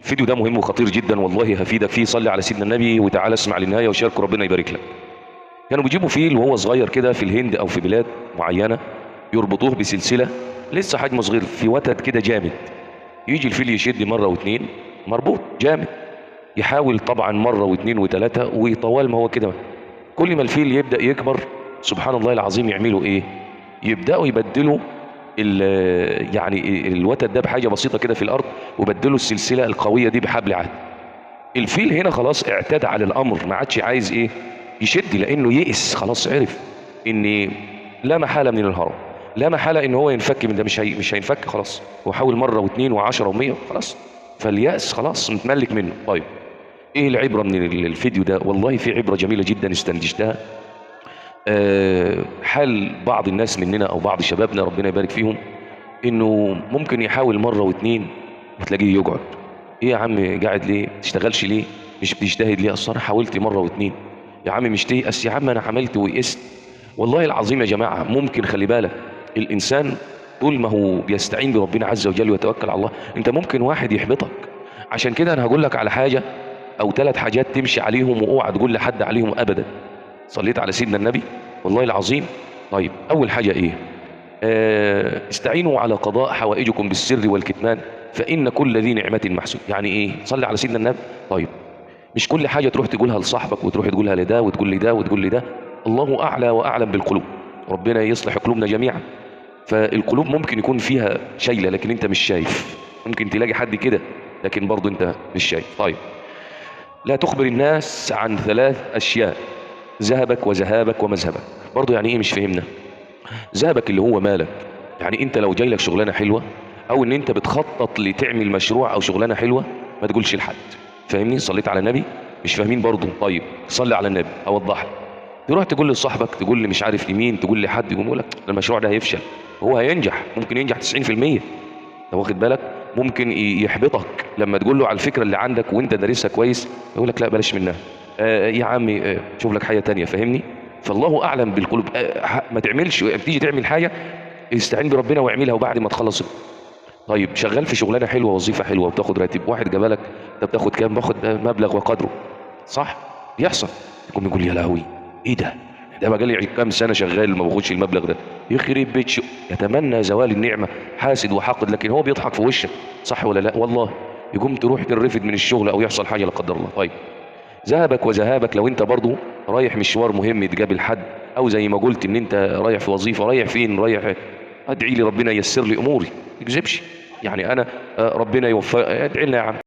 الفيديو ده مهم وخطير جدا والله هفيدك فيه. صلي على سيدنا النبي وتعالى اسمع للنهايه وشارك وربنا يبارك لك. كانوا بيجيبوا فيل وهو صغير كده في الهند او في بلاد معينه، يربطوه بسلسله، لسه حجمه صغير في وتد كده جامد. يجي الفيل يشد مره واتنين، مربوط جامد، يحاول طبعا مره واثنين وثلاثه، وطوال ما هو كده كل ما الفيل يبدا يكبر سبحان الله العظيم يعملوا ايه؟ يبداوا يبدلوا يعني الوتد ده بحاجه بسيطه كده في الارض، وبدلوا السلسله القويه دي بحبل عادي. الفيل هنا خلاص اعتاد على الامر، ما عادش عايز ايه؟ يشد، لانه يئس خلاص، عرف ان لا محاله من الهرب، لا محاله ان هو ينفك من ده، مش هينفك خلاص. هو حاول مره واثنين وعشرة ومية خلاص، فاليأس خلاص متملك منه. طيب ايه العبره من الفيديو ده؟ والله في عبره جميله جدا استنتجتها. حال بعض الناس مننا او بعض شبابنا ربنا يبارك فيهم، انه ممكن يحاول مره واثنين وتلاقيه يقعد. ايه يا عم قاعد ليه؟ تشتغلش ليه؟ مش بتجتهد ليه؟ اصل انا حاولت مره واثنين. يا عم مش تيأس يا عم، انا عملت ويئست. والله العظيم يا جماعه ممكن، خلي بالك، الانسان طول ما هو بيستعين بربنا عز وجل ويتوكل على الله، انت ممكن واحد يحبطك. عشان كده انا هقول لك على حاجه او 3 حاجات تمشي عليهم، واوعى تقول لحد عليهم ابدا. صليت على سيدنا النبي والله العظيم. طيب اول حاجه ايه؟ استعينوا على قضاء حوائجكم بالسر والكتمان، فإن كل ذي نعمة محسود. يعني إيه؟ صلي على سيدنا النبي. طيب مش كل حاجة تروح تقولها لصاحبك وتروح تقولها لده وتقول لي ده وتقول لي ده. الله أعلى وأعلم بالقلوب، ربنا يصلح قلوبنا جميعا. فالقلوب ممكن يكون فيها شيلة لكن أنت مش شايف، ممكن تلاقي حد كده لكن برضه أنت مش شايف. طيب لا تخبر الناس عن 3 أشياء: ذهبك وذهابك ومذهبك. برضه يعني إيه؟ مش فهمنا. ذهبك اللي هو مالك، يعني انت لو جاي لك شغلانه حلوه او ان انت بتخطط لتعمل مشروع او شغلانه حلوه، ما تقولش لحد. فاهمني؟ صليت على النبي؟ مش فاهمين برضه؟ طيب صلي على النبي اوضح لك. تروح تقول لصاحبك، تقول لي مش عارف لمين، تقول لحد، يقول لك المشروع ده هيفشل. هو هينجح، ممكن ينجح 90%. انت واخد بالك؟ ممكن يحبطك لما تقول له على الفكره اللي عندك وانت دارسها كويس، يقول لك لا بلاش منها. يا عمي شوف لك حاجه تانية. فاهمني؟ فالله اعلم بالقلوب. ما تعملش، تيجي تعمل حاجه استعين بربنا واعملها وبعد ما تخلص. طيب شغال في شغلانه حلوه، وظيفه حلوه وبتاخد راتب، واحد جابلك انت بتاخد كام؟ باخد مبلغ وقدره، صح؟ يحصل. يقوم يقول يا لهوي ايه ده؟ ده بقى لي كام سنه شغال ما باخدش المبلغ ده، يخرب بيت يتمنى زوال النعمه، حاسد وحاقد، لكن هو بيضحك في وشك، صح ولا لا؟ والله يقوم تروح تنرفد من الشغل او يحصل حاجه لا قدر الله. طيب ذهبك وذهابك، لو انت برضو رايح مشوار مهم تقابل حد، او زي ما قلت ان انت رايح في وظيفه، رايح فين؟ رايح ادعي لي ربنا ييسر لي اموري، ما تكذبش. يعني انا ربنا يوفق، ادعي لنا يا عم.